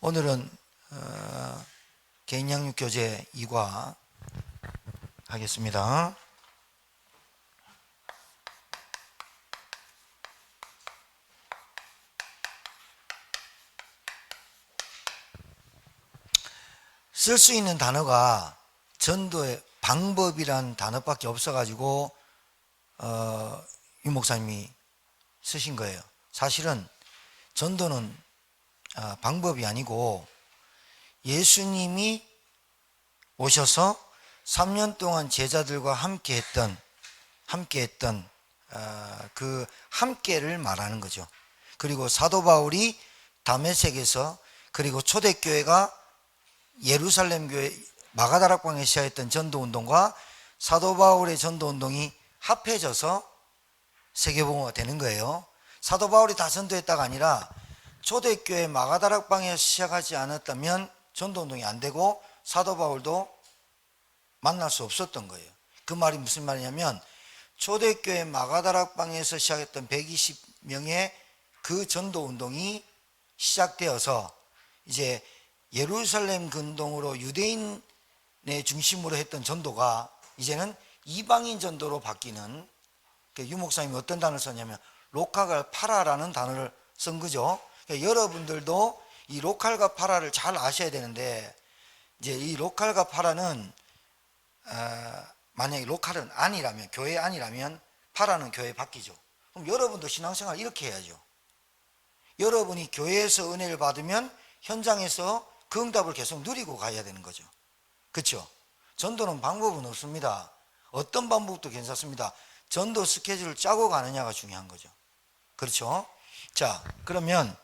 오늘은 개인양육교재 2과 하겠습니다. 쓸 수 있는 단어가 전도의 방법이란 단어밖에 없어가지고 유 목사님이 쓰신 거예요. 사실은 전도는 방법이 아니고 예수님이 오셔서 3년 동안 제자들과 함께했던 그 함께를 말하는 거죠. 그리고 사도 바울이 다메섹에서, 그리고 초대교회가 예루살렘 교회 마가다락방에 시작했던 전도운동과 사도 바울의 전도운동이 합해져서 세계복음화가 되는 거예요. 사도 바울이 다 전도했다가 아니라 초대교회 마가다락방에서 시작하지 않았다면 전도운동이 안 되고 사도 바울도 만날 수 없었던 거예요. 그 말이 무슨 말이냐면, 초대교회 마가다락방에서 시작했던 120명의 그 전도운동이 시작되어서 이제 예루살렘 근동으로 유대인의 중심으로 했던 전도가 이제는 이방인 전도로 바뀌는, 유 목사님이 어떤 단어를 썼냐면 로카가 파라라는 단어를 쓴 거죠. 그러니까 여러분들도 이 로칼과 파라를 잘 아셔야 되는데, 이제 이 로칼과 파라는 만약에 로칼은 안이라면, 교회 안이라면 파라는 교회 밖이죠. 그럼 여러분도 신앙생활 이렇게 해야죠. 여러분이 교회에서 은혜를 받으면 현장에서 그 응답을 계속 누리고 가야 되는 거죠. 그렇죠? 전도는 방법은 없습니다. 어떤 방법도 괜찮습니다. 전도 스케줄을 짜고 가느냐가 중요한 거죠. 그렇죠? 자, 그러면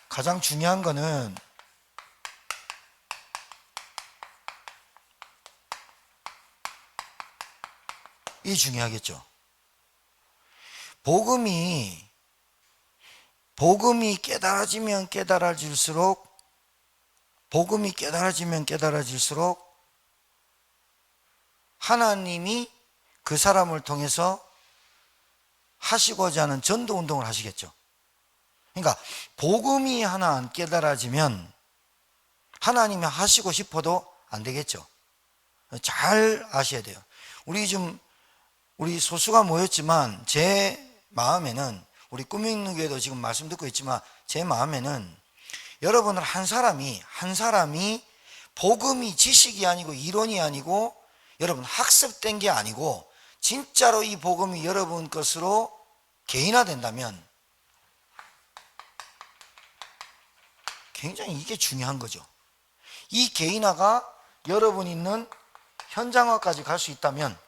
가장 중요한 거는 이 중요하겠죠. 복음이 깨달아지면 깨달아질수록 하나님이 그 사람을 통해서 하시고자 하는 전도 운동을 하시겠죠. 그러니까 복음이 하나 안 깨달아지면 하나님이 하시고 싶어도 안 되겠죠. 잘 아셔야 돼요. 우리 소수가 모였지만 제 마음에는, 우리 꿈이 있는 교회도 지금 말씀 듣고 있지만 제 마음에는 여러분들 한 사람이 복음이 지식이 아니고 이론이 아니고 여러분 학습된 게 아니고 진짜로 이 복음이 여러분 것으로 개인화된다면 굉장히 이게 중요한 거죠. 이 개인화가 여러분 있는 현장화까지 갈 수 있다면,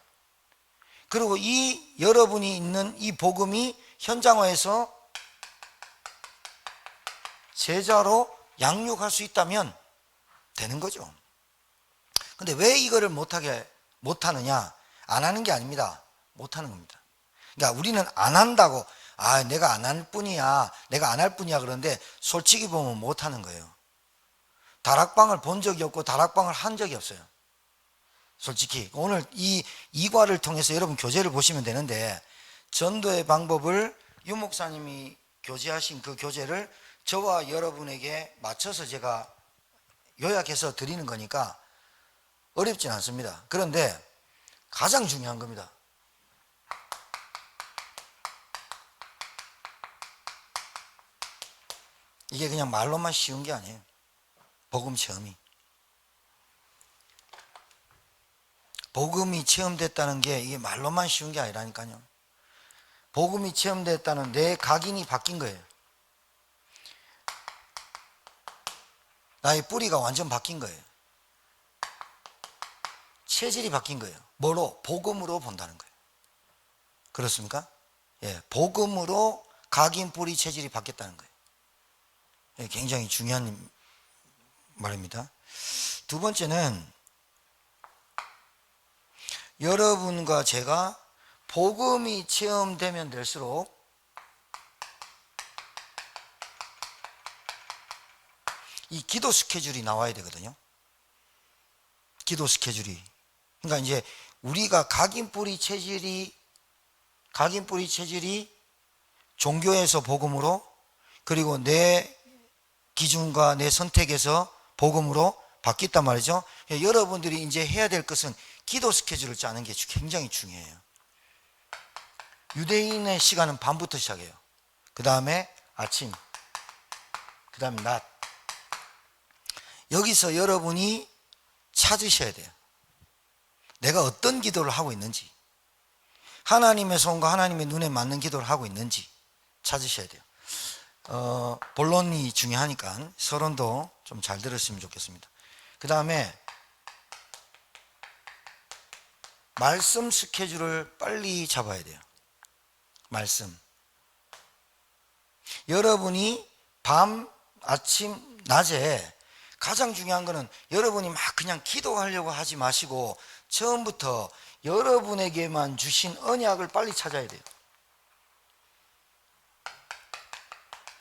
그리고 이 여러분이 있는 이 복음이 현장화해서 제자로 양육할 수 있다면 되는 거죠. 근데 왜 이거를 못하느냐? 안 하는 게 아닙니다. 못하는 겁니다. 그러니까 우리는 안 한다고, 내가 안 할 뿐이야 그러는데 솔직히 보면 못하는 거예요. 다락방을 본 적이 없고 다락방을 한 적이 없어요. 솔직히 오늘 이 2과를 통해서 여러분 교재를 보시면 되는데, 전도의 방법을 유 목사님이 교재하신 그 교재를 저와 여러분에게 맞춰서 제가 요약해서 드리는 거니까 어렵진 않습니다. 그런데 가장 중요한 겁니다. 이게 그냥 말로만 쉬운 게 아니에요. 복음 체험이. 복음이 체험됐다는 게 이게 말로만 쉬운 게 아니라니까요. 복음이 체험됐다는 내 각인이 바뀐 거예요. 나의 뿌리가 완전 바뀐 거예요. 체질이 바뀐 거예요. 뭐로? 복음으로 본다는 거예요. 그렇습니까? 예, 복음으로 각인 뿌리 체질이 바뀌었다는 거예요. 예, 굉장히 중요한 말입니다. 두 번째는 여러분과 제가 복음이 체험되면 될수록 이 기도 스케줄이 나와야 되거든요. 기도 스케줄이. 그러니까 이제 우리가 각인 뿌리 체질이 종교에서 복음으로, 그리고 내 기준과 내 선택에서 복음으로 바뀌었단 말이죠. 여러분들이 이제 해야 될 것은 기도 스케줄을 짜는 게 굉장히 중요해요. 유대인의 시간은 밤부터 시작해요. 그 다음에 아침, 그 다음에 낮. 여기서 여러분이 찾으셔야 돼요. 내가 어떤 기도를 하고 있는지, 하나님의 손과 하나님의 눈에 맞는 기도를 하고 있는지 찾으셔야 돼요. 본론이 중요하니까 서론도 좀 잘 들었으면 좋겠습니다. 그 다음에 말씀 스케줄을 빨리 잡아야 돼요. 말씀. 여러분이 밤, 아침, 낮에 가장 중요한 거는 여러분이 막 그냥 기도하려고 하지 마시고 처음부터 여러분에게만 주신 언약을 빨리 찾아야 돼요.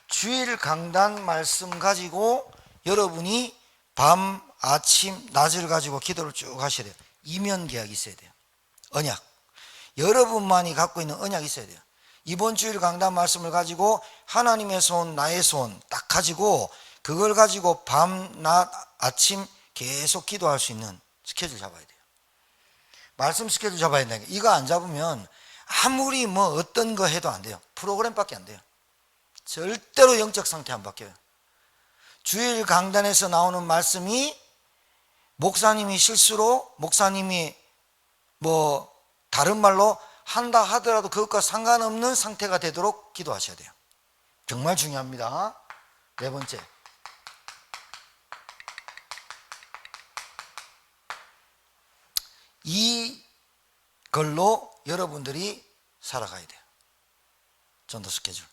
주일 강단 말씀 가지고 여러분이 밤, 아침, 낮을 가지고 기도를 쭉 하셔야 돼요. 이면 계약이 있어야 돼요. 언약. 여러분만이 갖고 있는 언약이 있어야 돼요. 이번 주일 강단 말씀을 가지고 하나님의 손, 나의 손 딱 가지고 그걸 가지고 밤, 낮, 아침 계속 기도할 수 있는 스케줄 잡아야 돼요. 말씀 스케줄 잡아야 된다니까. 이거 안 잡으면 아무리 뭐 어떤 거 해도 안 돼요. 프로그램밖에 안 돼요. 절대로 영적 상태 안 바뀌어요. 주일 강단에서 나오는 말씀이 목사님이 실수로, 목사님이 뭐 다른 말로 한다 하더라도 그것과 상관없는 상태가 되도록 기도하셔야 돼요. 정말 중요합니다. 네 번째, 이걸로 여러분들이 살아가야 돼요. 전도 스케줄.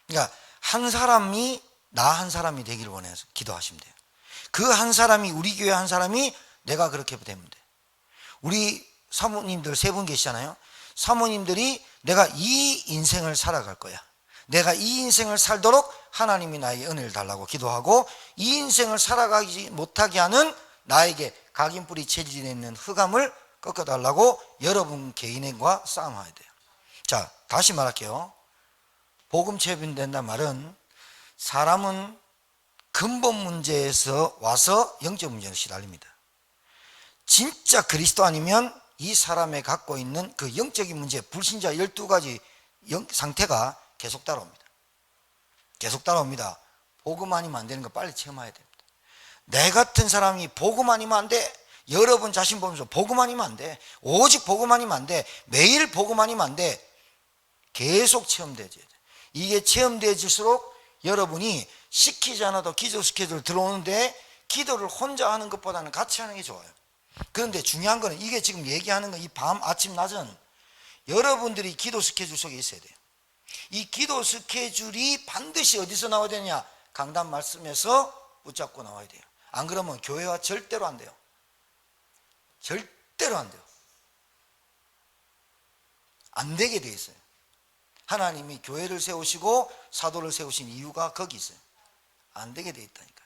그러니까 한 사람이 나 한 사람이 되기를 원해서 기도하시면 돼요. 그 한 사람이, 우리 교회 한 사람이 내가 그렇게 되면 돼. 우리 사모님들 세 분 계시잖아요. 사모님들이 내가 이 인생을 살아갈 거야, 내가 이 인생을 살도록 하나님이 나에게 은혜를 달라고 기도하고, 이 인생을 살아가지 못하게 하는 나에게 각인뿌리 체질에 있는 흑암을 꺾어달라고 여러분 개인과 싸움해야 돼요. 자, 다시 말할게요. 복음 체분된다는 말은 사람은 근본 문제에서 와서 영적 문제로 시달립니다. 진짜 그리스도 아니면 이 사람이 갖고 있는 그 영적인 문제, 불신자 12가지 상태가 계속 따라옵니다. 계속 따라옵니다. 복음 아니면 안 되는 거 빨리 체험해야 됩니다. 내 같은 사람이 복음 아니면 안 돼. 여러분 자신 보면서 복음 아니면 안 돼. 오직 복음 아니면 안 돼. 매일 복음 아니면 안 돼. 계속 체험되어져야 돼. 이게 체험되어질수록 여러분이 시키지 않아도 기도 스케줄 들어오는데 기도를 혼자 하는 것보다는 같이 하는 게 좋아요. 그런데 중요한 거는 이게 지금 얘기하는 거, 이 밤, 아침, 낮은 여러분들이 기도 스케줄 속에 있어야 돼요. 이 기도 스케줄이 반드시 어디서 나와야 되냐? 강단 말씀에서 붙잡고 나와야 돼요. 안 그러면 교회와 절대로 안 돼요. 절대로 안 돼요. 안 되게 돼 있어요. 하나님이 교회를 세우시고 사도를 세우신 이유가 거기 있어요. 안 되게 돼 있다니까.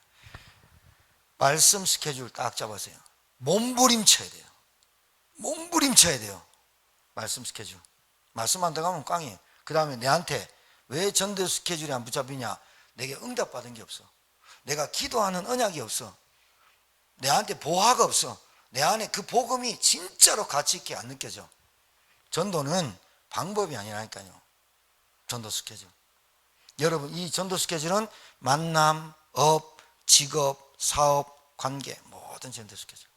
말씀 스케줄 딱 잡으세요. 몸부림쳐야 돼요. 몸부림쳐야 돼요. 말씀 스케줄. 말씀 안 들어가면 꽝이에요. 그 다음에 내한테 왜 전도 스케줄이 안 붙잡히냐? 내게 응답받은 게 없어. 내가 기도하는 언약이 없어. 내한테 보화가 없어. 내 안에 그 복음이 진짜로 가치 있게 안 느껴져. 전도는 방법이 아니라니까요. 전도 스케줄. 여러분, 이 전도 스케줄은 만남, 업, 직업, 사업, 관계, 모든 전도 스케줄.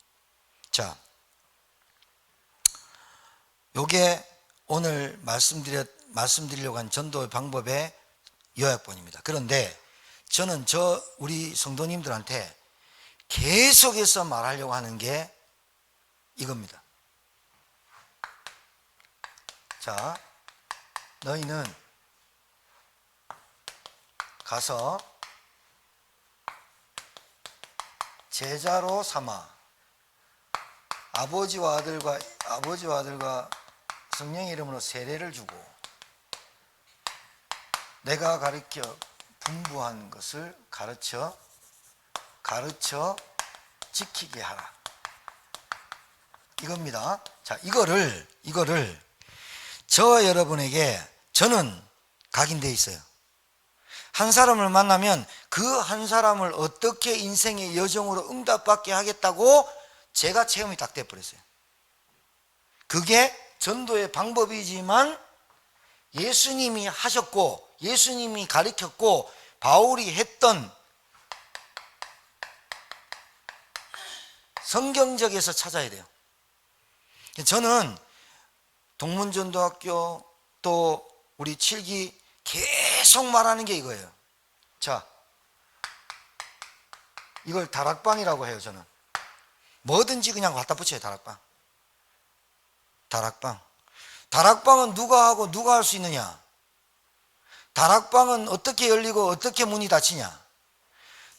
자, 요게 오늘 말씀드리려고 한 전도의 방법의 요약본입니다. 그런데 저는 우리 성도님들한테 계속해서 말하려고 하는 게 이겁니다. 자, 너희는 가서 제자로 삼아 아버지와 아들과 성령의 이름으로 세례를 주고 내가 가르쳐 분부한 것을 가르쳐 지키게 하라. 이겁니다. 자, 이거를 저 여러분에게 저는 각인되어 있어요. 한 사람을 만나면 그 한 사람을 어떻게 인생의 여정으로 응답받게 하겠다고 제가 체험이 딱 돼버렸어요. 그게 전도의 방법이지만 예수님이 하셨고 예수님이 가르쳤고 바울이 했던 성경적에서 찾아야 돼요. 저는 동문전도학교 또 우리 7기 계속 말하는 게 이거예요. 자, 이걸 다락방이라고 해요. 저는 뭐든지 그냥 갖다 붙여요. 다락방. 다락방은 누가 하고 누가 할 수 있느냐? 다락방은 어떻게 열리고 어떻게 문이 닫히냐?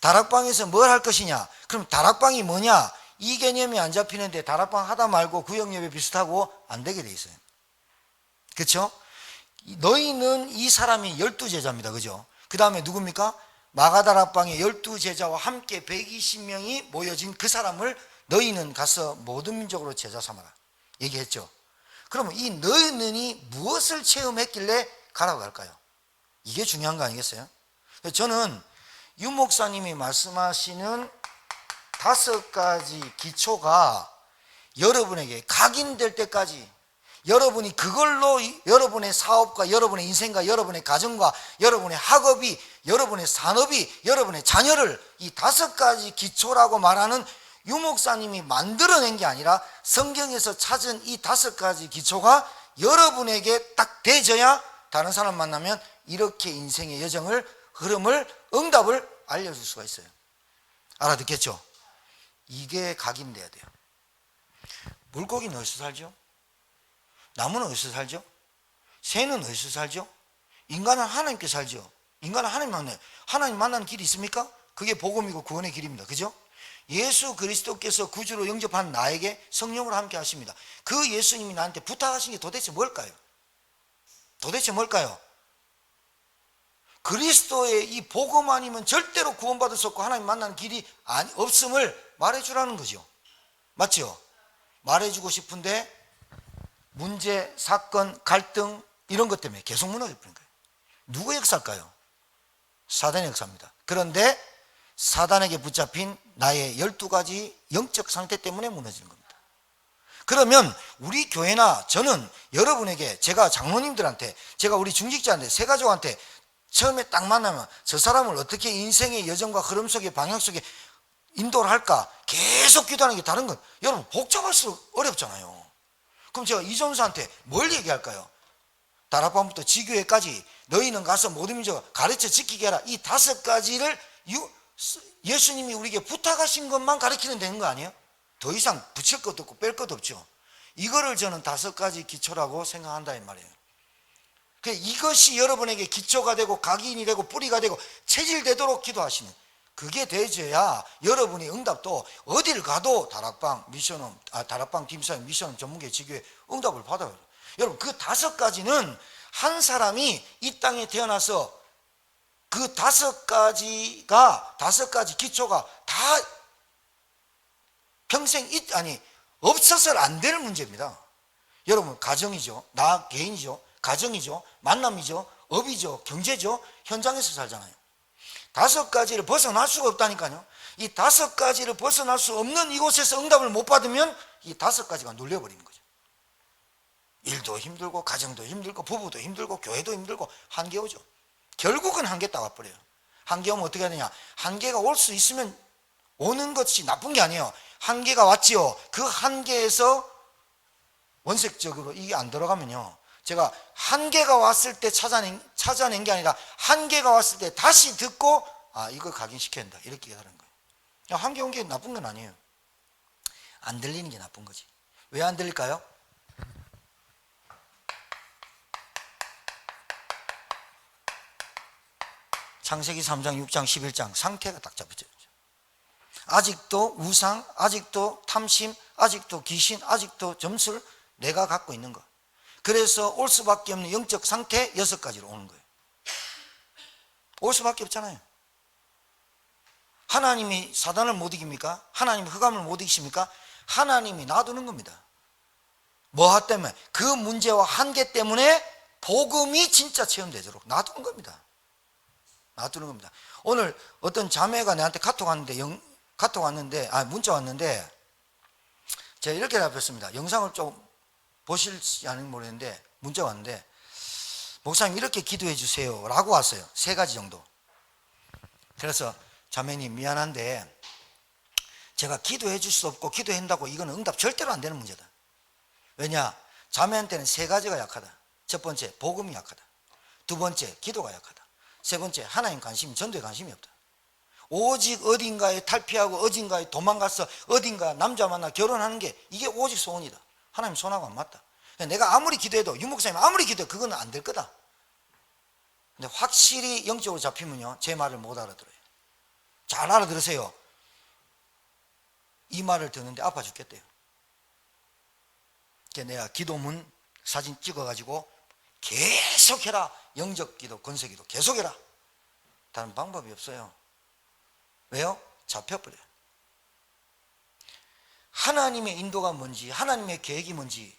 다락방에서 뭘 할 것이냐? 그럼 다락방이 뭐냐? 이 개념이 안 잡히는데 다락방 하다 말고 구역예배 비슷하고 안 되게 돼 있어요. 그렇죠? 너희는 이 사람이 12제자입니다. 그죠? 그 다음에 누굽니까? 마가다락방에 12제자와 함께 120명이 모여진 그 사람을 너희는 가서 모든 민족으로 제자 삼아라 얘기했죠. 그러면 이 너희는이 무엇을 체험했길래 가라고 할까요? 이게 중요한 거 아니겠어요? 저는 유 목사님이 말씀하시는 5가지 기초가 여러분에게 각인될 때까지 여러분이 그걸로 여러분의 사업과 여러분의 인생과 여러분의 가정과 여러분의 학업이 여러분의 산업이 여러분의 자녀를 이 5가지 기초라고 말하는 유 목사님이 만들어낸 게 아니라 성경에서 찾은 이 5가지 기초가 여러분에게 딱 되져야 다른 사람 만나면 이렇게 인생의 여정을 흐름을 응답을 알려줄 수가 있어요. 알아듣겠죠? 이게 각인돼야 돼요. 물고기는 어디서 살죠? 나무는 어디서 살죠? 새는 어디서 살죠? 인간은 하나님께 살죠. 인간은 하나님 만나는 길이 있습니까? 그게 복음이고 구원의 길입니다. 그죠? 예수 그리스도께서 구주로 영접한 나에게 성령으로 함께 하십니다. 그 예수님이 나한테 부탁하신 게 도대체 뭘까요? 그리스도의 이 복음 아니면 절대로 구원받을 수 없고 하나님 만나는 길이 없음을 말해주라는 거죠. 맞죠? 말해주고 싶은데 문제, 사건, 갈등 이런 것 때문에 계속 무너져 버린 거예요. 누구의 역사일까요? 사단의 역사입니다. 그런데 사단에게 붙잡힌 나의 12가지 영적 상태 때문에 무너지는 겁니다. 그러면 우리 교회나 저는 여러분에게 제가 장로님들한테 제가 우리 중직자한테 세가족한테 처음에 딱 만나면 저 사람을 어떻게 인생의 여정과 흐름 속에 방향 속에 인도를 할까 계속 기도하는 게 다른 건 여러분 복잡할수록 어렵잖아요. 그럼 제가 이전사한테 뭘 얘기할까요? 다락방부터 지교회까지 너희는 가서 모든 민족을 가르쳐 지키게 하라. 이 5가지를 예수님이 우리에게 부탁하신 것만 가르치면 되는 거 아니에요? 더 이상 붙일 것도 없고 뺄 것도 없죠. 이거를 저는 5가지 기초라고 생각한다 이 말이에요. 이것이 여러분에게 기초가 되고 각인이 되고 뿌리가 되고 체질되도록 기도하시는 그게 되져야 여러분의 응답도 어딜 가도 다락방 미션홈, 다락방 팀사인 미션홈 전문계 지교회 응답을 받아요. 여러분 그 5가지는 한 사람이 이 땅에 태어나서 그 5가지 기초가 다 평생 없어서는 안 될 문제입니다. 여러분 가정이죠, 나 개인이죠, 가정이죠, 만남이죠, 업이죠, 경제죠, 현장에서 살잖아요. 5가지를 벗어날 수가 없다니까요. 이 5가지를 벗어날 수 없는 이곳에서 응답을 못 받으면 이 5가지가 눌려버리는 거죠. 일도 힘들고 가정도 힘들고 부부도 힘들고 교회도 힘들고 한계 오죠. 결국은 한계 딱 와버려요. 한계 오면 어떻게 해야 되냐? 한계가 올 수 있으면 오는 것이 나쁜 게 아니에요. 한계가 왔지요. 그 한계에서 원색적으로 이게 안 들어가면요, 제가 한계가 왔을 때 찾아낸 게 아니라 한계가 왔을 때 다시 듣고 이걸 각인시켜야 된다 이렇게 하는 거예요. 한계 온 게 나쁜 건 아니에요. 안 들리는 게 나쁜 거지. 왜 안 들릴까요? 창세기 3장 6장 11장 상태가 딱 잡혀져 있죠. 아직도 우상, 아직도 탐심, 아직도 귀신, 아직도 점수를 내가 갖고 있는 거. 그래서 올 수밖에 없는 영적 상태 6가지로 오는 거예요. 올 수밖에 없잖아요. 하나님이 사단을 못 이깁니까? 하나님이 흑암을 못 이기십니까? 하나님이 놔두는 겁니다. 뭐 때문에? 그 문제와 한계 때문에 복음이 진짜 체험되도록 놔두는 겁니다. 놔두는 겁니다. 오늘 어떤 자매가 내한테 카톡 왔는데, 문자 왔는데, 제가 이렇게 답했습니다. 영상을 좀 보실지 아닌지 모르겠는데, 문자 왔는데, 목사님 이렇게 기도해 주세요 라고 왔어요. 3가지 정도. 그래서 자매님 미안한데 제가 기도해 줄 수 없고 기도한다고 이거는 응답 절대로 안 되는 문제다. 왜냐? 자매한테는 3가지가 약하다. 첫 번째, 복음이 약하다. 두 번째, 기도가 약하다. 세 번째, 하나님 관심, 전도에 관심이 없다. 오직 어딘가에 탈피하고 어딘가에 도망가서 어딘가 남자 만나 결혼하는 게 이게 오직 소원이다. 하나님 손하고 안 맞다. 내가 아무리 기도해도, 유목사님 아무리 기도해도 그건 안 될 거다. 근데 확실히 영적으로 잡히면요, 제 말을 못 알아들어요. 잘 알아들으세요. 이 말을 듣는데 아파 죽겠대요. 내가 기도문 사진 찍어가지고 계속해라. 영적 기도, 권세 기도 계속해라. 다른 방법이 없어요. 왜요? 잡혀버려요. 하나님의 인도가 뭔지, 하나님의 계획이 뭔지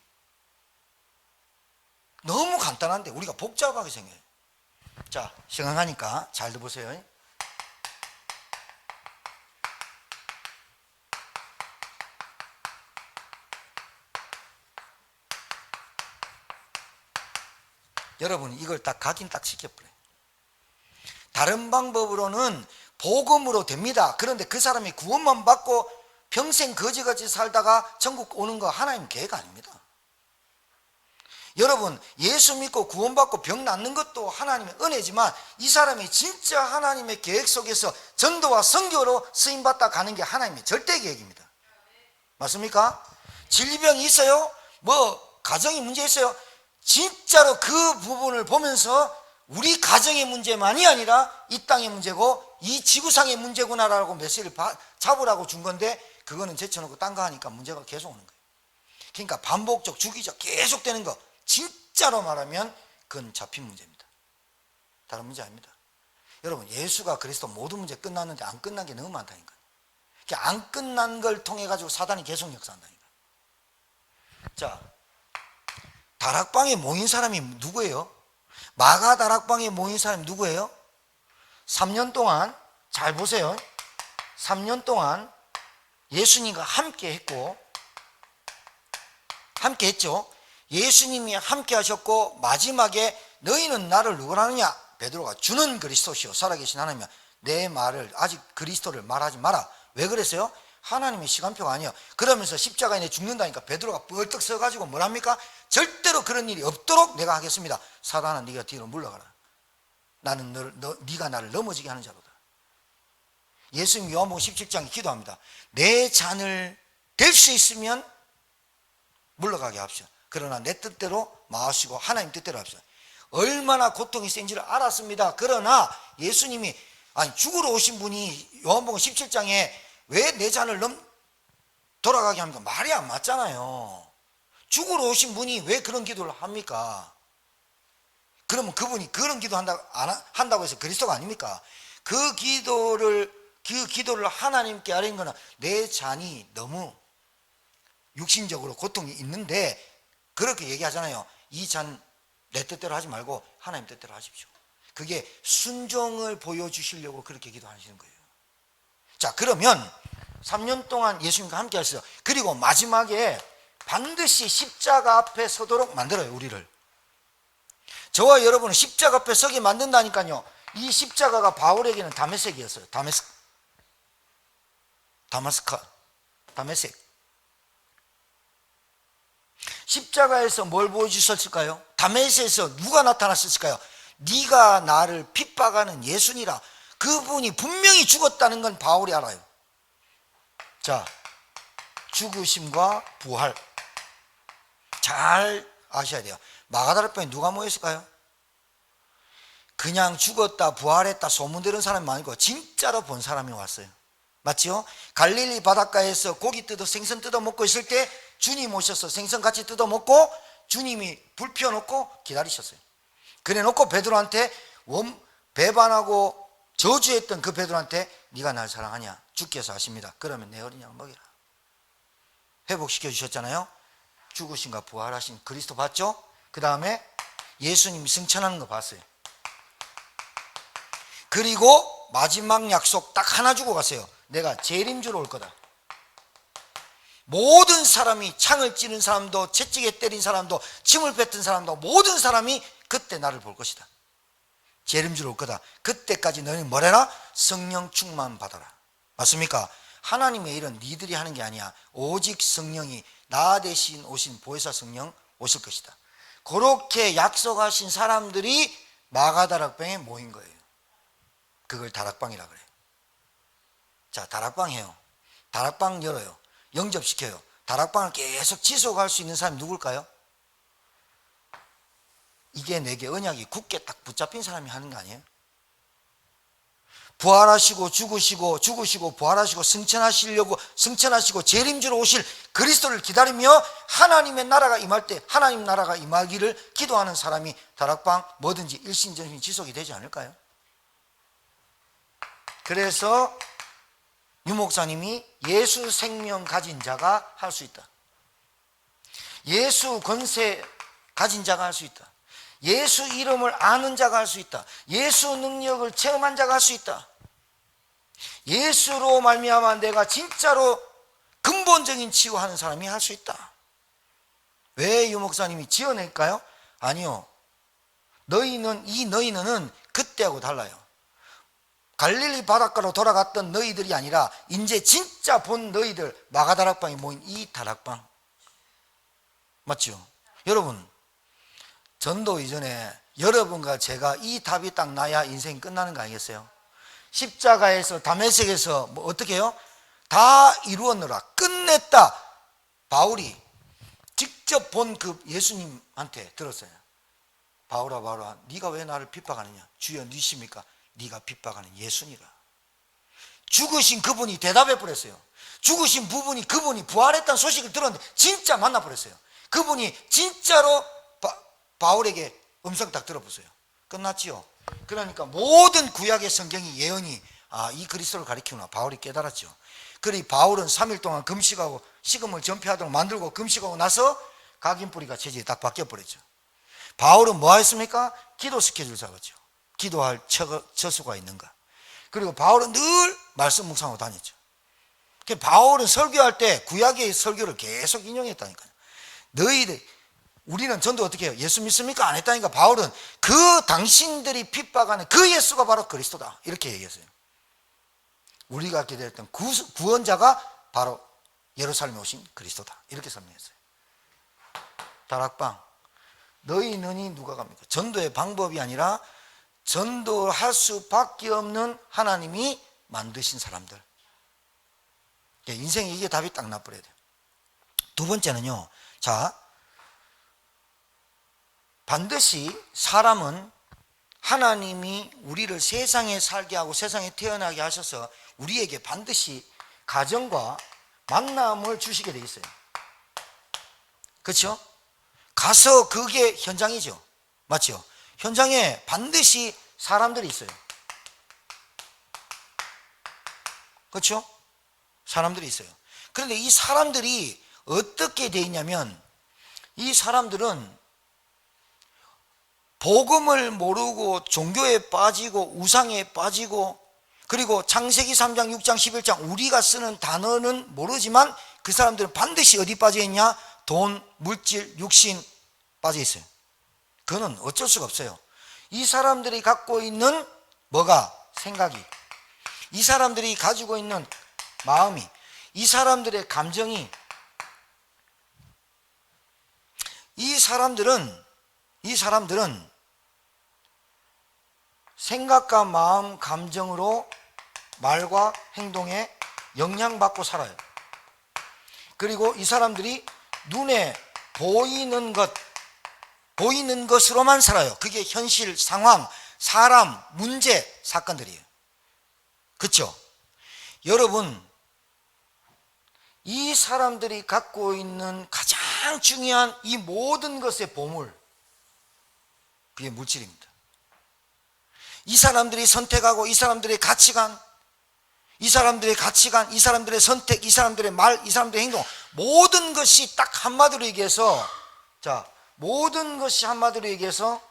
너무 간단한데 우리가 복잡하게 생겨요. 자, 시간 가니까 잘 들어보세요. 여러분 이걸 딱 각인 딱 시켜버려요. 다른 방법으로는 복음으로 됩니다. 그런데 그 사람이 구원만 받고 평생 거지같이 살다가 천국 오는 거 하나님 계획 아닙니다. 여러분 예수 믿고 구원받고 병 낫는 것도 하나님의 은혜지만 이 사람이 진짜 하나님의 계획 속에서 전도와 선교로 쓰임받다 가는 게 하나님의 절대 계획입니다. 맞습니까? 질병이 있어요? 뭐 가정이 문제 있어요? 진짜로 그 부분을 보면서 우리 가정의 문제만이 아니라 이 땅의 문제고 이 지구상의 문제구나라고 메시지를 잡으라고 준 건데 그거는 제쳐놓고 딴 거 하니까 문제가 계속 오는 거예요. 그러니까 반복적 주기적 계속 되는 거 진짜로 말하면 그건 잡힌 문제입니다. 다른 문제 아닙니다. 여러분 예수가 그리스도 모든 문제 끝났는데 안 끝난 게 너무 많다니까요. 안 끝난 걸 통해 가지고 사단이 계속 역사한다니까. 자, 다락방에 모인 사람이 누구예요? 마가 다락방에 모인 사람이 누구예요? 3년 동안 잘 보세요. 3년 동안 예수님과 함께 했고 함께 했죠. 예수님이 함께 하셨고 마지막에 너희는 나를 누구라 하느냐? 베드로가 주는 그리스도시요 살아계신 하나님이야. 내 말을 아직 그리스도를 말하지 마라. 왜 그랬어요? 하나님의 시간표가 아니에요. 그러면서 십자가에 내 죽는다니까 베드로가 벌떡 서가지고 뭐랍니까? 절대로 그런 일이 없도록 내가 하겠습니다. 사단아 네가 뒤로 물러가라. 나는 네가 나를 넘어지게 하는 자로다. 예수님 요한복음 17장에 기도합니다. 내 잔을 댈 수 있으면 물러가게 합시다. 그러나 내 뜻대로 마시고 하나님 뜻대로 합시다. 얼마나 고통이 센지를 알았습니다. 그러나 예수님이 죽으러 오신 분이 요한복음 17장에 왜 내 잔을 돌아가게 합니까? 말이 안 맞잖아요. 죽으러 오신 분이 왜 그런 기도를 합니까? 그러면 그분이 그런 기도 한다고 해서 그리스도가 아닙니까? 그 기도를 하나님께 아뢰는 거는 내 잔이 너무 육신적으로 고통이 있는데 그렇게 얘기하잖아요. 이 잔 내 뜻대로 하지 말고 하나님 뜻대로 하십시오. 그게 순종을 보여주시려고 그렇게 기도하시는 거예요. 자, 그러면 3년 동안 예수님과 함께 하시죠. 그리고 마지막에 반드시 십자가 앞에 서도록 만들어요. 우리를. 저와 여러분은 십자가 앞에 서게 만든다니까요. 이 십자가가 바울에게는 다메섹이었어요. 다메섹. 십자가에서 뭘 보여주셨을까요? 다메섹에서 누가 나타났을까요? 네가 나를 핍박하는 예수니라. 그분이 분명히 죽었다는 건 바울이 알아요. 자, 죽으심과 부활 잘 아셔야 돼요. 마가다락방에 누가 모였을까요? 그냥 죽었다 부활했다 소문 들은 사람이 아니고 진짜로 본 사람이 왔어요. 맞죠? 갈릴리 바닷가에서 고기 생선 뜯어 먹고 있을 때 주님 오셔서 생선 같이 뜯어 먹고 주님이 불 피워놓고 기다리셨어요. 그래 놓고 베드로한테 배반하고 저주했던 그 베드로한테 네가 날 사랑하냐? 주께서 하십니다. 그러면 내 어린 양 먹이라. 회복시켜 주셨잖아요. 죽으신가 부활하신 그리스도 봤죠? 그 다음에 예수님이 승천하는 거 봤어요. 그리고 마지막 약속 딱 하나 주고 갔어요. 내가 재림주로 올 거다. 모든 사람이, 창을 찌른 사람도, 채찍에 때린 사람도, 침을 뱉은 사람도, 모든 사람이 그때 나를 볼 것이다. 재림주로 올 거다. 그때까지 너희는 뭐래라? 성령 충만 받아라. 맞습니까? 하나님의 일은 니들이 하는 게 아니야. 오직 성령이, 나 대신 오신 보혜사 성령 오실 것이다. 그렇게 약속하신 사람들이 마가다락방에 모인 거예요. 그걸 다락방이라 그래요. 자, 다락방 해요. 다락방 열어요. 영접시켜요. 다락방을 계속 지속할 수 있는 사람이 누굴까요? 이게 내게 언약이 굳게 딱 붙잡힌 사람이 하는 거 아니에요? 부활하시고 죽으시고 부활하시고 승천하시고 재림주로 오실 그리스도를 기다리며 하나님의 나라가 임할 때 하나님 나라가 임하기를 기도하는 사람이 다락방 뭐든지 일신전심 지속이 되지 않을까요? 그래서 유 목사님이 예수 생명 가진 자가 할 수 있다. 예수 권세 가진 자가 할 수 있다. 예수 이름을 아는 자가 할 수 있다. 예수 능력을 체험한 자가 할 수 있다. 예수로 말미암아 내가 진짜로 근본적인 치유하는 사람이 할 수 있다. 왜 유 목사님이 지어낼까요? 아니요. 너희는 그때하고 달라요. 갈릴리 바닷가로 돌아갔던 너희들이 아니라 이제 진짜 본 너희들, 마가다락방에 모인 이 다락방. 맞죠? 여러분, 전도 이전에 여러분과 제가 이 답이 딱 나야 인생이 끝나는 거 아니겠어요? 십자가에서 다메섹에서 뭐 어떻게 해요? 다 이루었느라 끝냈다. 바울이 직접 본 그 예수님한테 들었어요. 바울아 네가 왜 나를 핍박하느냐? 주여 니십니까? 네가 핍박하는 예수니라. 죽으신 그분이 대답해 버렸어요. 죽으신 그분이 부활했다는 소식을 들었는데 진짜 만나 버렸어요. 그분이 진짜로 바울에게 음성 딱 들어보세요. 끝났지요. 그러니까 모든 구약의 성경이 예언이 이 그리스도를 가리키구나. 바울이 깨달았죠. 그리고 바울은 3일 동안 금식하고 식음을 전폐하도록 만들고 금식하고 나서 각인 뿌리가 체질이 딱 바뀌어 버렸죠. 바울은 뭐 했습니까? 기도 스케줄 잡았죠. 기도할 처수가 있는가. 그리고 바울은 늘 말씀 묵상하고 다녔죠. 바울은 설교할 때 구약의 설교를 계속 인용했다니까요. 우리는 전도 어떻게 해요? 예수 믿습니까? 안 했다니까. 바울은 그 당신들이 핍박하는 그 예수가 바로 그리스도다. 이렇게 얘기했어요. 우리가 기대했던 구원자가 바로 예루살렘에 오신 그리스도다. 이렇게 설명했어요. 다락방. 너희는 누가 갑니까? 전도의 방법이 아니라 전도할 수밖에 없는 하나님이 만드신 사람들. 인생에 이게 답이 딱 나버려야 돼요. 두 번째는요. 자, 반드시 사람은 하나님이 우리를 세상에 살게 하고 세상에 태어나게 하셔서 우리에게 반드시 가정과 만남을 주시게 돼 있어요. 그렇죠? 가서 그게 현장이죠. 맞죠? 현장에 반드시 사람들이 있어요. 그렇죠? 사람들이 있어요. 그런데 이 사람들이 어떻게 돼 있냐면 이 사람들은 복음을 모르고 종교에 빠지고 우상에 빠지고 그리고 창세기 3장, 6장, 11장 우리가 쓰는 단어는 모르지만 그 사람들은 반드시 어디 빠져 있냐? 돈, 물질, 육신 빠져 있어요. 그거는 어쩔 수가 없어요. 이 사람들이 갖고 있는 뭐가? 생각이, 이 사람들이 가지고 있는 마음이, 이 사람들의 감정이, 이 사람들은 생각과 마음, 감정으로 말과 행동에 영향받고 살아요. 그리고 이 사람들이 눈에 보이는 것으로만 살아요. 그게 현실, 상황, 사람, 문제, 사건들이에요. 그렇죠? 여러분, 이 사람들이 갖고 있는 가장 중요한 이 모든 것의 보물, 그게 물질입니다. 이 사람들이 선택하고 이 사람들의 가치관, 이 사람들의 선택, 이 사람들의 말, 이 사람들의 행동, 모든 것이 딱 한마디로 얘기해서, 자, 모든 것이 한마디로 얘기해서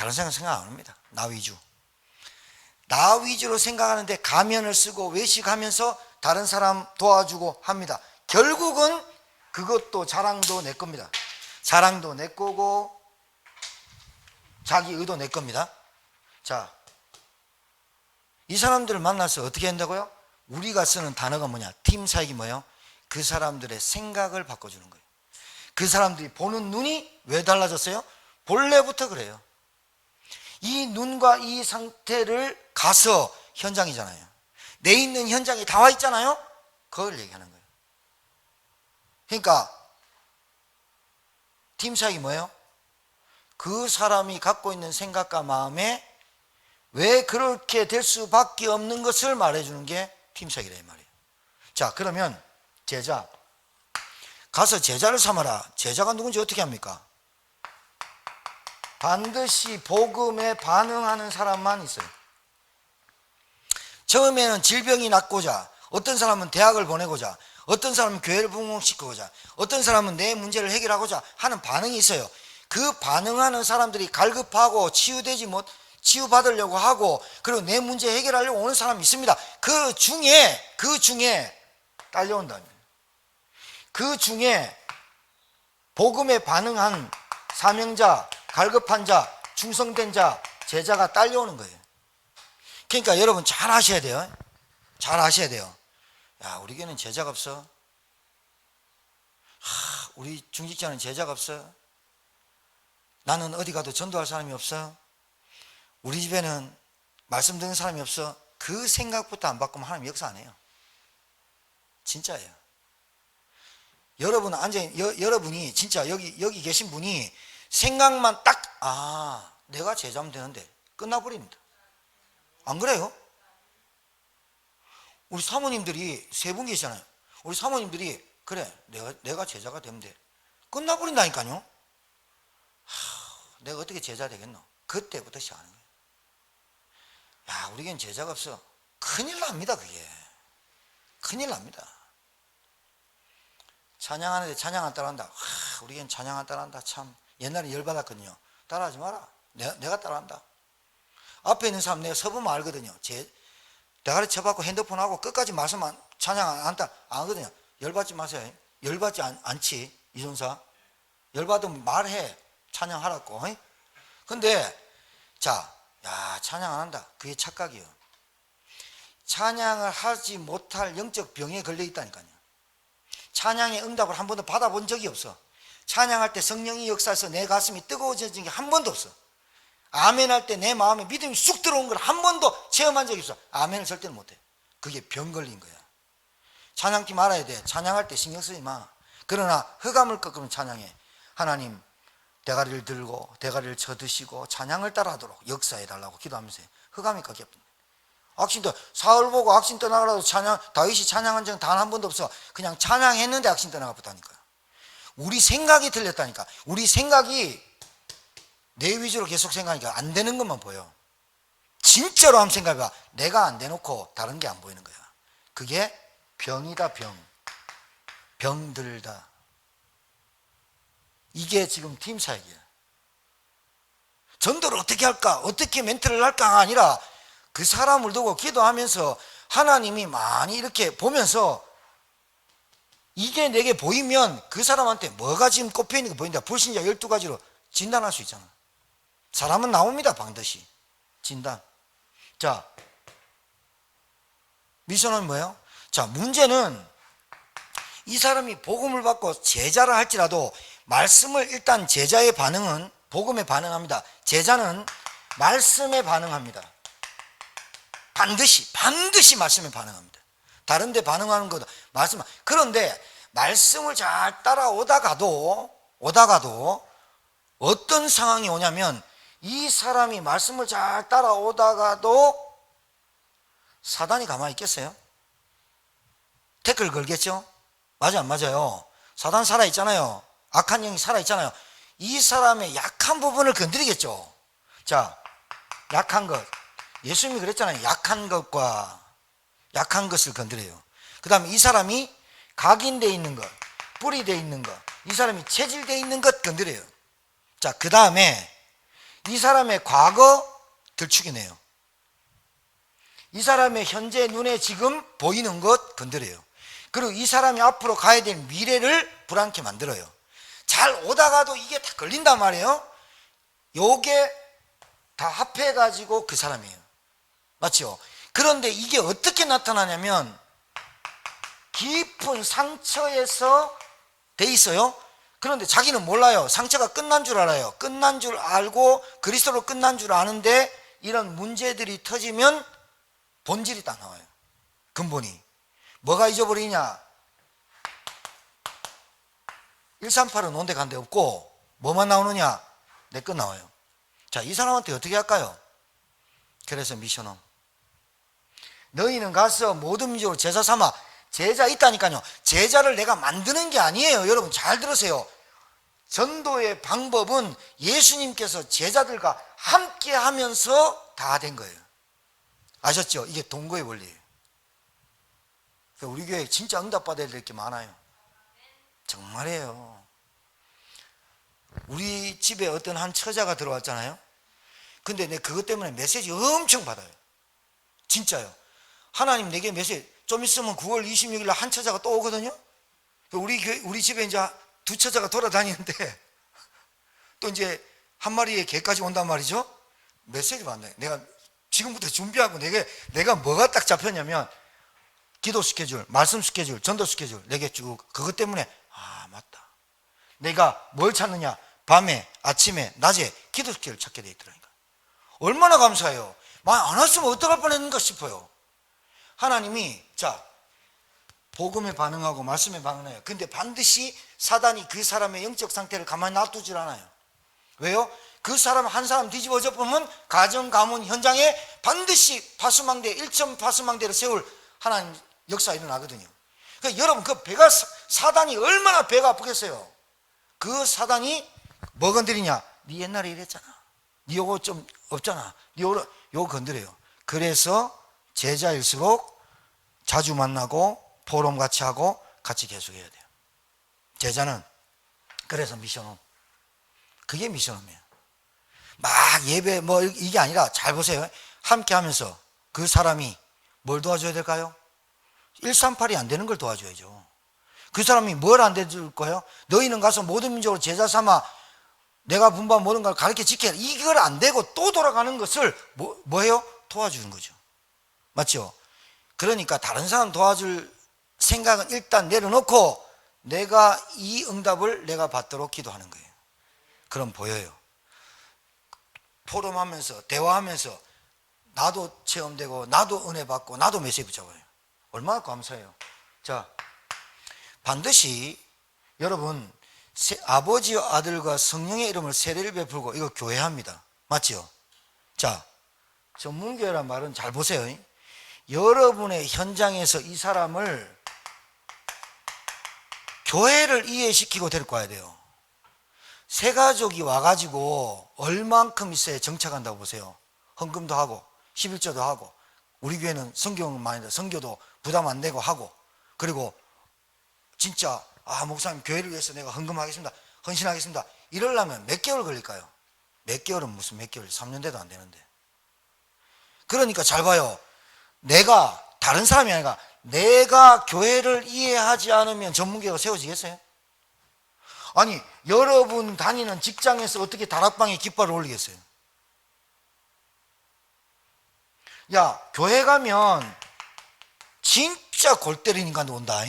다른 생각 안 합니다. 나 위주. 나 위주로 생각하는데 가면을 쓰고 외식하면서 다른 사람 도와주고 합니다. 결국은 그것도 자랑도 내 겁니다. 자랑도 내 거고 자기 의도 내 겁니다. 자, 이 사람들을 만나서 어떻게 한다고요? 우리가 쓰는 단어가 뭐냐? 팀 사역이 뭐예요? 그 사람들의 생각을 바꿔주는 거예요. 그 사람들이 보는 눈이 왜 달라졌어요? 본래부터 그래요. 이 눈과 이 상태를 가서 현장이잖아요. 내 있는 현장에 다 와 있잖아요. 그걸 얘기하는 거예요. 그러니까 팀 사역이 뭐예요? 그 사람이 갖고 있는 생각과 마음에 왜 그렇게 될 수밖에 없는 것을 말해주는 게 팀 사역이라 이 말이에요. 자, 그러면 제자, 가서 제자를 삼아라. 제자가 누군지 어떻게 합니까? 반드시 복음에 반응하는 사람만 있어요. 처음에는 질병이 낫고자, 어떤 사람은 대학을 보내고자, 어떤 사람은 교회를 부흥시키고자, 어떤 사람은 내 문제를 해결하고자 하는 반응이 있어요. 그 반응하는 사람들이 갈급하고 치유받으려고 하고, 그리고 내 문제 해결하려고 오는 사람이 있습니다. 그 중에 딸려온다. 그 중에 복음에 반응한 사명자, 갈급한 자, 충성된 자, 제자가 딸려오는 거예요. 그러니까 여러분 잘 아셔야 돼요. 잘 아셔야 돼요. 야, 우리 교회는 제자가 없어. 우리 중직자는 제자가 없어. 나는 어디 가도 전도할 사람이 없어. 우리 집에는 말씀 듣는 사람이 없어. 그 생각부터 안 바꾸면 하나님 역사 안 해요. 진짜예요. 여러분이 진짜 여기 계신 분이 생각만 딱, 내가 제자면 되는데 끝나버립니다. 안 그래요? 우리 사모님들이 세 분 계시잖아요. 우리 사모님들이 그래, 내가 제자가 되면 돼. 끝나버린다니까요. 내가 어떻게 제자 되겠노? 그때부터 시작하는 거예요. 야, 우리겐 제자가 없어. 큰일 납니다, 그게. 큰일 납니다. 찬양하는데 찬양 안 따라한다. 우리겐 찬양 안 따라한다. 참 옛날에 열받았거든요. 따라하지 마라. 내가 따라한다. 앞에 있는 사람 내가 서보면 알거든요. 대가리 쳐받고 핸드폰하고 끝까지 말씀 찬양 안 하거든요. 열받지 마세요. 열받지 않지, 이전사. 열받으면 말해. 찬양하라고. 근데 찬양 안 한다. 그게 착각이에요. 찬양을 하지 못할 영적 병에 걸려 있다니까요. 찬양의 응답을 한 번도 받아본 적이 없어. 찬양할 때 성령이 역사해서 내 가슴이 뜨거워진 게 한 번도 없어. 아멘 할 때 내 마음에 믿음이 쑥 들어온 걸 한 번도 체험한 적이 없어. 아멘을 절대로 못해. 그게 병 걸린 거야. 찬양팀 알아야 돼. 찬양할 때 신경 쓰지 마. 그러나 흑암을 꺾으면 찬양해. 하나님, 대가리를 들고 대가리를 쳐드시고 찬양을 따라하도록 역사해달라고 기도하면서 흑암이 꺾였습니다. 악신도 사울 보고 악신 떠나가라도 다윗이 찬양한 적은 단 한 번도 없어. 그냥 찬양했는데 악신 떠나가 보다니까요. 우리 생각이 틀렸다니까. 우리 생각이 내 위주로 계속 생각하니까 안 되는 것만 보여. 진짜로 한번 생각해봐. 내가 안 대놓고 다른 게 안 보이는 거야. 그게 병이다, 병. 병들다. 이게 지금 팀 사역이야. 전도를 어떻게 할까? 어떻게 멘트를 할까가 아니라 그 사람을 두고 기도하면서 하나님이 많이 이렇게 보면서 이게 내게 보이면 그 사람한테 뭐가 지금 꼽혀 있는 게 보인다. 불신자 12가지로 진단할 수 있잖아. 사람은 나옵니다. 반드시. 진단. 자, 미션은 뭐예요? 자, 문제는 이 사람이 복음을 받고 제자를 할지라도 말씀을 일단 제자의 반응은 복음에 반응합니다. 제자는 말씀에 반응합니다. 반드시 말씀에 반응합니다. 다른 데 반응하는 것도 말씀. 그런데 말씀을 잘 따라오다가도 어떤 상황이 오냐면 이 사람이 말씀을 잘 따라오다가도 사단이 가만히 있겠어요? 태클 걸겠죠? 맞아, 안 맞아요? 사단 살아있잖아요. 악한 영이 살아있잖아요. 이 사람의 약한 부분을 건드리겠죠. 자, 약한 것. 예수님이 그랬잖아요. 약한 것을 건드려요. 그 다음에 이 사람이 각인되어 있는 것, 뿌리되어 있는 것, 이 사람이 체질되어 있는 것 건드려요. 자, 그 다음에 이 사람의 과거 들추기네요. 이 사람의 현재 눈에 지금 보이는 것 건드려요. 그리고 이 사람이 앞으로 가야 될 미래를 불안케 만들어요. 잘 오다가도 이게 다 걸린단 말이에요. 요게 다 합해가지고 그 사람이에요. 맞죠? 그런데 이게 어떻게 나타나냐면 깊은 상처에서 돼 있어요. 그런데 자기는 몰라요. 상처가 끝난 줄 알아요. 끝난 줄 알고 그리스도로 끝난 줄 아는데 이런 문제들이 터지면 본질이 딱 나와요. 근본이. 뭐가 잊어버리냐? 138은 온데 간데 없고 뭐만 나오느냐? 내 것 나와요. 자, 이 사람한테 어떻게 할까요? 그래서 미션홈. 너희는 가서 모든 민족을 제자 삼아. 제자 있다니까요. 제자를 내가 만드는 게 아니에요. 여러분 잘 들으세요. 전도의 방법은 예수님께서 제자들과 함께 하면서 다 된 거예요. 아셨죠? 이게 동거의 원리예요. 우리 교회 진짜 응답받아야 될 게 많아요. 정말이에요. 우리 집에 어떤 한 처자가 들어왔잖아요. 근데 내 그것 때문에 메시지 엄청 받아요. 진짜요. 하나님 내게 메시지, 좀 있으면 9월 26일 날 한 처자가 또 오거든요. 우리 집에 이제 두 처자가 돌아다니는데 또 이제 한 마리의 개까지 온단 말이죠. 메시지 받네. 내가 지금부터 준비하고 내가 뭐가 딱 잡혔냐면 기도 스케줄, 말씀 스케줄, 전도 스케줄 내게 쭉 그것 때문에 맞다. 내가 뭘 찾느냐? 밤에, 아침에, 낮에 기도 스케줄 찾게 돼 있더라니까. 얼마나 감사해요. 안 왔으면 어떡할 뻔했는가 싶어요. 하나님이 자 복음에 반응하고 말씀에 반응해요. 근데 반드시 사단이 그 사람의 영적 상태를 가만히 놔두질 않아요. 왜요? 그 사람 한 사람 뒤집어져 보면 가정 가문 현장에 반드시 파수망대 1점 파수망대를 세울 하나님 역사 일어나거든요. 그러니까 여러분 그 배가 사단이 얼마나 배가 아프겠어요. 그 사단이 뭐 건드리냐? 네 옛날에 이랬잖아. 네 요거 좀 없잖아. 네 요거 건드려요. 그래서 제자일수록 자주 만나고 포럼 같이 하고 같이 계속해야 돼요. 제자는 그래서 미션홈. 그게 미션홈이에요. 막 예배 뭐 이게 아니라 잘 보세요. 함께 하면서 그 사람이 뭘 도와줘야 될까요? 138이 안 되는 걸 도와줘야죠. 그 사람이 뭘 안 해줄 거예요? 너희는 가서 모든 민족으로 제자 삼아 내가 분부한 모든 걸 가르쳐 지켜야 이걸 안 되고 또 돌아가는 것을 뭐예요? 도와주는 거죠. 맞죠? 그러니까 다른 사람 도와줄 생각은 일단 내려놓고 내가 이 응답을 내가 받도록 기도하는 거예요. 그럼 보여요. 포럼하면서 대화하면서 나도 체험되고 나도 은혜 받고 나도 메시지 붙잡아요. 얼마나 감사해요. 자, 반드시 여러분 아버지와 아들과 성령의 이름을 세례를 베풀고 이거 교회합니다. 맞죠? 자, 전문교회란 말은 잘 보세요. 여러분의 현장에서 이 사람을 교회를 이해시키고 데리고 와야 돼요. 새 가족이 와가지고 얼만큼 있어야 정착한다고 보세요. 헌금도 하고 11조도 하고 우리 교회는 성경은 많이 성교도 부담 안 내고 하고 그리고 진짜 목사님 교회를 위해서 내가 헌금하겠습니다. 헌신하겠습니다. 이러려면 몇 개월 걸릴까요? 몇 개월은 무슨 몇 개월 3년 돼도 안 되는데. 그러니까 잘 봐요. 내가 다른 사람이 아니라 내가 교회를 이해하지 않으면 전문교회가 세워지겠어요? 아니 여러분 다니는 직장에서 어떻게 다락방에 깃발을 올리겠어요? 야 교회 가면 진짜 골 때리는 인간도 온다.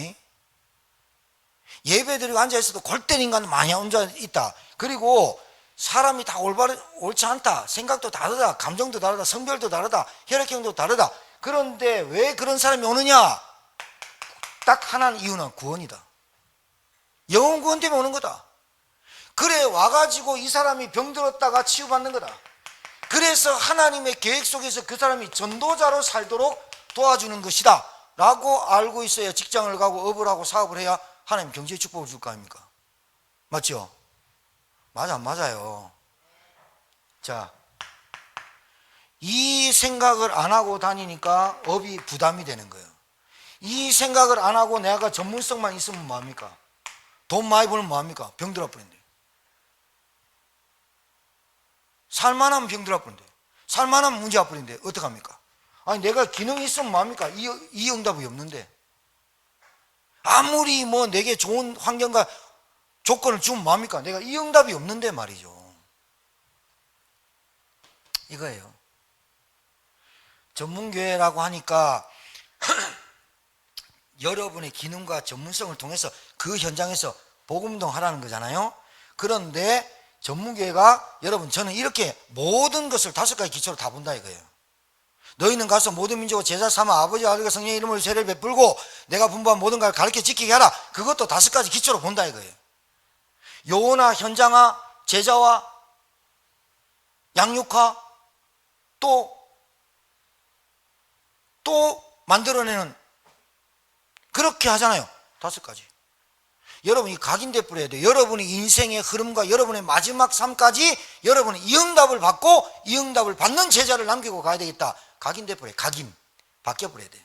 예배 드리고 앉아있어도 골 때리는 인간 많이 혼자 있다. 그리고 사람이 다 옳지 않다. 생각도 다르다. 감정도 다르다. 성별도 다르다. 혈액형도 다르다. 그런데 왜 그런 사람이 오느냐? 딱 하나는 이유는 구원이다. 영혼 구원 때문에 오는 거다. 그래 와가지고 이 사람이 병들었다가 치유받는 거다. 그래서 하나님의 계획 속에서 그 사람이 전도자로 살도록 도와주는 것이다 라고 알고 있어야 직장을 가고 업을 하고 사업을 해야 하나님 경제의 축복을 줄 거 아닙니까? 맞죠? 맞아 안 맞아요? 자, 이 생각을 안 하고 다니니까 업이 부담이 되는 거예요. 이 생각을 안 하고 내가 전문성만 있으면 뭐합니까? 돈 많이 벌면 뭐합니까? 병들어 버린대. 살만하면 병들 아픈데, 살만하면 문제 아픈데 어떡합니까? 아니 내가 기능이 있으면 뭐합니까? 이 응답이 없는데, 아무리 뭐 내게 좋은 환경과 조건을 주면 뭐합니까? 내가 이 응답이 없는데 말이죠. 이거예요. 전문교회라고 하니까 여러분의 기능과 전문성을 통해서 그 현장에서 복음운동 하라는 거잖아요. 그런데 전문교회가, 여러분 저는 이렇게 모든 것을 5가지 기초로 다 본다 이거예요. 너희는 가서 모든 민족을 제자 삼아 아버지와 아들과 성령의 이름으로 세례를 베풀고 내가 분부한 모든 것을 가르쳐 지키게 하라. 그것도 5가지 기초로 본다 이거예요. 요원화, 현장화, 제자화, 양육화, 또 만들어내는, 그렇게 하잖아요. 5가지. 여러분이 각인돼 버려야 돼요. 여러분의 인생의 흐름과 여러분의 마지막 삶까지 여러분이 이 응답을 받고 이 응답을 받는 제자를 남기고 가야 되겠다. 각인돼 버려요. 각인. 바뀌어 버려야 돼요.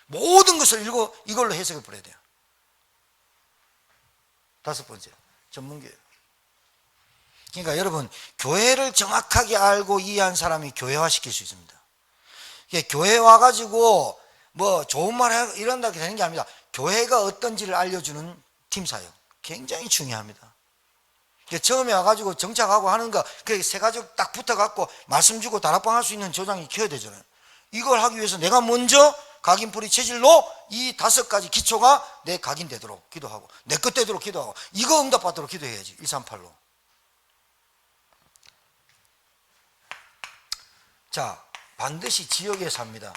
모든 것을 이걸로 해석해 버려야 돼요. 5번째, 전문교회. 그러니까 여러분, 교회를 정확하게 알고 이해한 사람이 교회화 시킬 수 있습니다. 교회 와가지고 뭐 좋은 말 이런다고 되는 게 아닙니다. 교회가 어떤지를 알려주는 팀사역 굉장히 중요합니다. 처음에 와가지고 정착하고 하는 거, 그 세 가족 딱 붙어갖고 말씀 주고 다락방 할 수 있는 조장이 키워야 되잖아요. 이걸 하기 위해서 내가 먼저 각인풀이 체질로 이 5가지 기초가 내 각인되도록 기도하고, 내 것 되도록 기도하고, 이거 응답받도록 기도해야지. 138로. 자, 반드시 지역에 삽니다.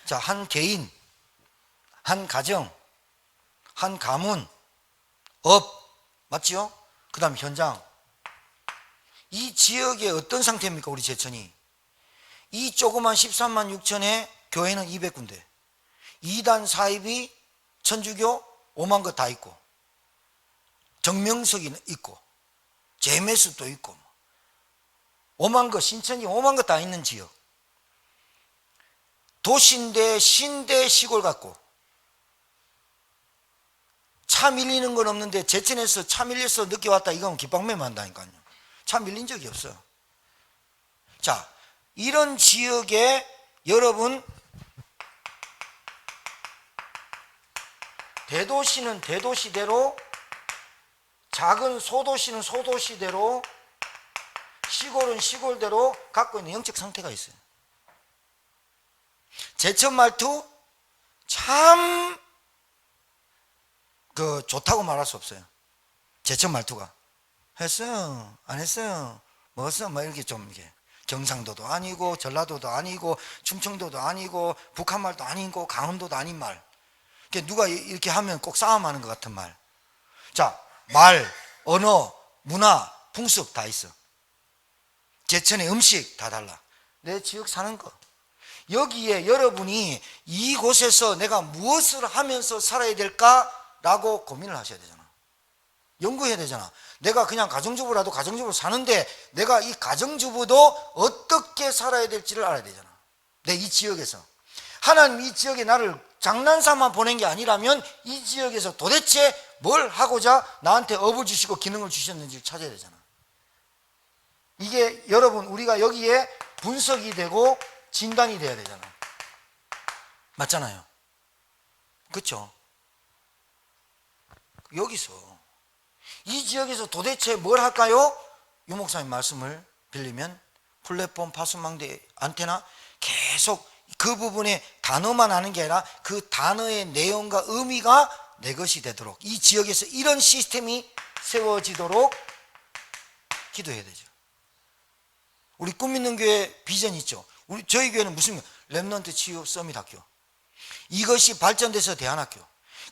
자, 한 개인, 한 가정, 한 가문, 업, 맞지요? 그 다음 현장. 이 지역의 어떤 상태입니까? 우리 제천이. 이 조그만 13만 6천의 교회는 200군데, 2단 사입이 천주교 5만 것 다 있고, 정명석이 있고, 제매수도 있고, 5만 것, 신천지 5만 것 다 있는 지역. 도시인데 신대 시골 같고, 차 밀리는 건 없는데 제천에서 차 밀려서 늦게 왔다 이건 깃방매만 한다니까요. 차 밀린 적이 없어요. 자, 이런 지역에 여러분, 대도시는 대도시대로, 작은 소도시는 소도시대로, 시골은 시골대로 갖고 있는 영적 상태가 있어요. 제천 말투 참 좋다고 말할 수 없어요. 제천 말투가. 했어요? 안 했어요? 먹었어? 뭐 이렇게 좀 이렇게 경상도도 아니고 전라도도 아니고 충청도도 아니고 북한 말도 아니고 강원도도 아닌 말. 누가 이렇게 하면 꼭 싸움하는 것 같은 말. 자, 말, 언어, 문화, 풍습 다 있어. 제천의 음식 다 달라. 내 지역 사는 거. 여기에 여러분이 이곳에서 내가 무엇을 하면서 살아야 될까라고 고민을 하셔야 되잖아. 연구해야 되잖아. 내가 그냥 가정주부라도 가정주부로 사는데 내가 이 가정주부도 어떻게 살아야 될지를 알아야 되잖아. 내 이 지역에서. 하나님 이 지역에 나를 장난삼아 보낸 게 아니라면 이 지역에서 도대체 뭘 하고자 나한테 업을 주시고 기능을 주셨는지 찾아야 되잖아. 이게 여러분, 우리가 여기에 분석이 되고 진단이 돼야 되잖아. 맞잖아요. 그렇죠? 여기서 이 지역에서 도대체 뭘 할까요? 유 목사님 말씀을 빌리면 플랫폼, 파수망대, 안테나 계속 그 부분에 단어만 아는 게 아니라 그 단어의 내용과 의미가 내 것이 되도록, 이 지역에서 이런 시스템이 세워지도록 기도해야 되죠. 우리 꿈 있는 교회 비전 있죠. 저희 교회는 무슨 렘넌트 치유 서밋 학교, 이것이 발전돼서 대안학교,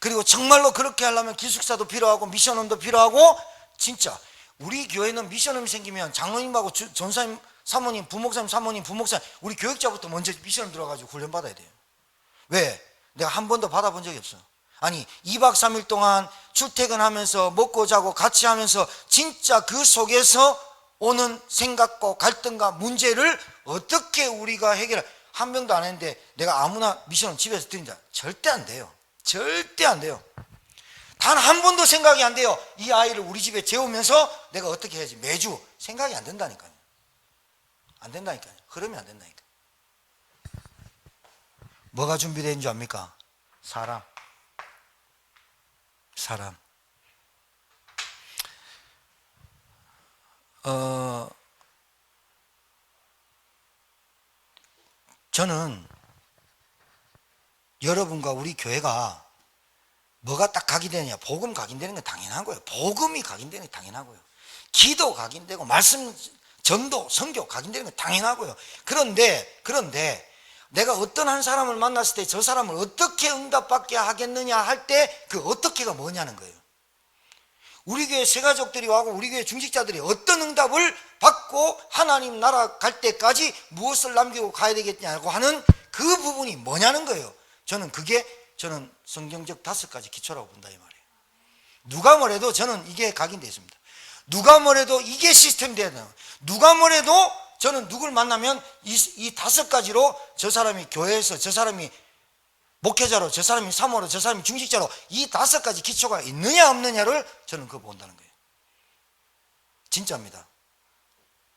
그리고 정말로 그렇게 하려면 기숙사도 필요하고 미션홈도 필요하고, 진짜 우리 교회는 미션홈이 생기면 장로님하고 전사님, 사모님, 부목사님, 사모님, 부목사님, 우리 교육자부터 먼저 미션홈 들어가지고 훈련 받아야 돼요. 왜? 내가 한 번도 받아본 적이 없어. 아니 2박 3일 동안 출퇴근하면서 먹고 자고 같이 하면서 진짜 그 속에서 오는 생각과 갈등과 문제를 어떻게 우리가 해결해. 한 명도 안 했는데 내가 아무나 미션을 집에서 드린다. 절대 안 돼요. 절대 안 돼요. 단 한 번도 생각이 안 돼요. 이 아이를 우리 집에 재우면서 내가 어떻게 해야지. 매주 생각이 안 된다니까요. 안 된다니까요. 흐름이 안 된다니까. 뭐가 준비된 줄 압니까? 사람. 저는 여러분과 우리 교회가 뭐가 딱 각인되느냐, 복음 각인되는 건 당연한 거예요. 복음이 각인되는 게 당연하고요. 기도 각인되고 말씀, 전도, 선교 각인되는 건 당연하고요. 그런데 내가 어떤 한 사람을 만났을 때 저 사람을 어떻게 응답받게 하겠느냐 할 때 그 어떻게가 뭐냐는 거예요. 우리 교회 새가족들이 와고 우리 교회 중직자들이 어떤 응답을 받고 하나님 나라 갈 때까지 무엇을 남기고 가야 되겠냐고 하는 그 부분이 뭐냐는 거예요. 저는 성경적 5가지 기초라고 본다 이 말이에요. 누가 뭐래도 저는 이게 각인되어 있습니다. 누가 뭐래도 이게 시스템 돼야 돼요. 누가 뭐래도 저는 누굴 만나면 이 5가지로 저 사람이 교회에서, 저 사람이 목회자로, 저 사람이 사모로, 저 사람이 중직자로 이 5가지 기초가 있느냐 없느냐를 저는 그거 본다는 거예요. 진짜입니다.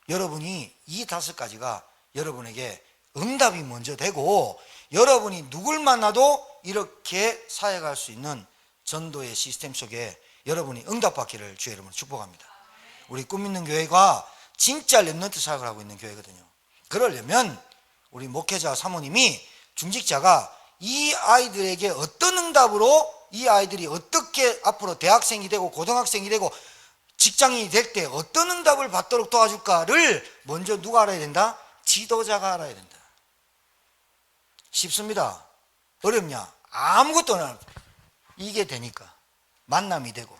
여러분이 이 5가지가 여러분에게 응답이 먼저 되고 여러분이 누굴 만나도 이렇게 사역할 수 있는 전도의 시스템 속에 여러분이 응답받기를 주의 이름으로 축복합니다. 우리 꿈 있는 교회가 진짜 렘넌트 사역을 하고 있는 교회거든요. 그러려면 우리 목회자 사모님이, 중직자가 이 아이들에게 어떤 응답으로 이 아이들이 어떻게 앞으로 대학생이 되고 고등학생이 되고 직장인이 될 때 어떤 응답을 받도록 도와줄까를 먼저 누가 알아야 된다? 지도자가 알아야 된다. 쉽습니다. 어렵냐? 아무것도 안 합니다. 이게 되니까 만남이 되고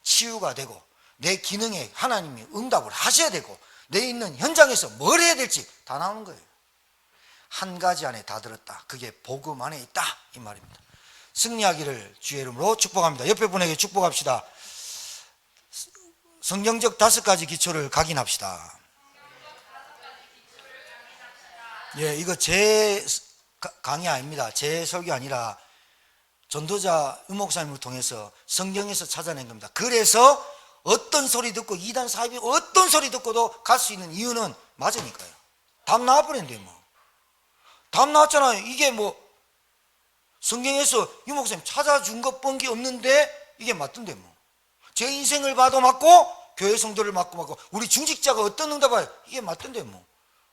치유가 되고 내 기능에 하나님이 응답을 하셔야 되고 내 있는 현장에서 뭘 해야 될지 다 나오는 거예요. 한 가지 안에 다 들었다. 그게 복음 안에 있다 이 말입니다. 승리하기를 주의 이름으로 축복합니다. 옆에 분에게 축복합시다. 성경적 5가지 기초를 각인합시다. 예, 이거 제 강의 아닙니다. 제 설교 아니라 전도자 유목사님을 통해서 성경에서 찾아낸 겁니다. 그래서 어떤 소리 듣고 이단 사입이 어떤 소리 듣고도 갈 수 있는 이유는 맞으니까요. 답 나와버렸는데 뭐. 답 나왔잖아요. 이게 뭐 성경에서 유목사님 찾아준 것뿐이 없는데 이게 맞던데 뭐. 제 인생을 봐도 맞고 교회 성도를 맞고 우리 중직자가 어떤 응답을 이게 맞던데 뭐.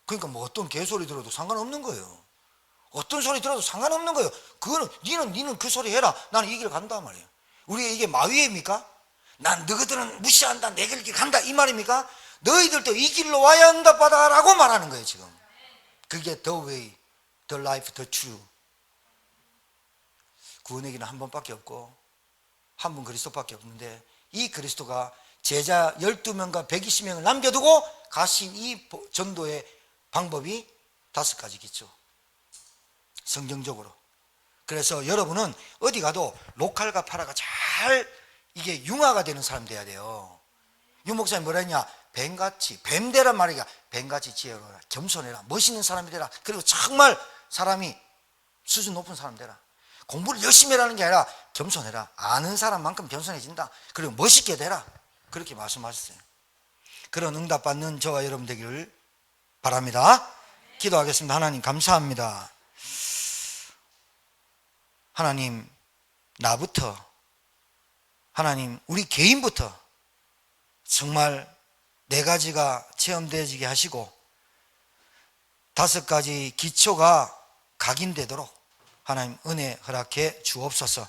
그러니까 뭐 어떤 개소리 들어도 상관없는 거예요. 어떤 소리 들어도 상관없는 거예요. 그거는 니는 그 소리 해라. 나는 이 길 간다 말이에요. 우리가 이게 마위입니까? 난 너희들은 무시한다. 내 길 간다 이 말입니까? 너희들도 이 길로 와야 응답받아라고 말하는 거예요 지금. 그게 the way, the life, the truth. 구원의 길은 한 번밖에 없고 한 분 그리스도밖에 없는데 이 그리스도가 제자 12명과 120명을 남겨두고 가신 이 전도의 방법이 5가지 기초. 성경적으로. 그래서 여러분은 어디 가도 로컬과 파라가 잘 이게 융화가 되는 사람 돼야 돼요. 유 목사님 뭐라 했냐? 뱀같이, 뱀되란 말이야. 뱀같이 지혜로라, 겸손해라, 멋있는 사람이 되라. 그리고 정말 사람이 수준 높은 사람 되라. 공부를 열심히 하라는 게 아니라 겸손해라. 아는 사람만큼 겸손해진다. 그리고 멋있게 되라. 그렇게 말씀하셨어요. 그런 응답받는 저와 여러분 되기를 바랍니다. 기도하겠습니다. 하나님 감사합니다. 하나님 나부터, 하나님 우리 개인부터 정말 4가지가 체험되어지게 하시고 5가지 기초가 각인되도록 하나님 은혜 허락해 주옵소서.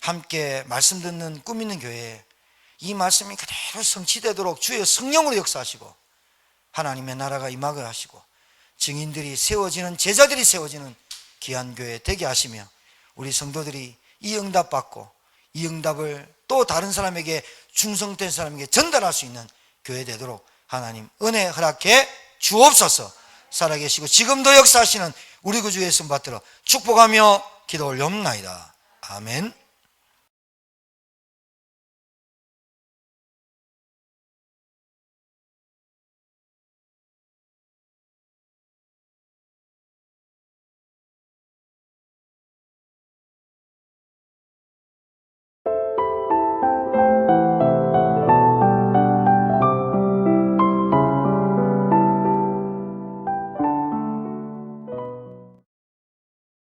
함께 말씀 듣는 꿈 있는 교회에 이 말씀이 그대로 성취되도록 주의 성령으로 역사하시고 하나님의 나라가 임하게 하시고 증인들이 세워지는, 제자들이 세워지는 귀한 교회 되게 하시며 우리 성도들이 이 응답 받고 이 응답을 또 다른 사람에게, 충성된 사람에게 전달할 수 있는 교회 되도록 하나님 은혜 허락해 주옵소서. 살아계시고 지금도 역사하시는 우리 구주 예수 받들어 축복하며 기도 올려옵나이다. 아멘.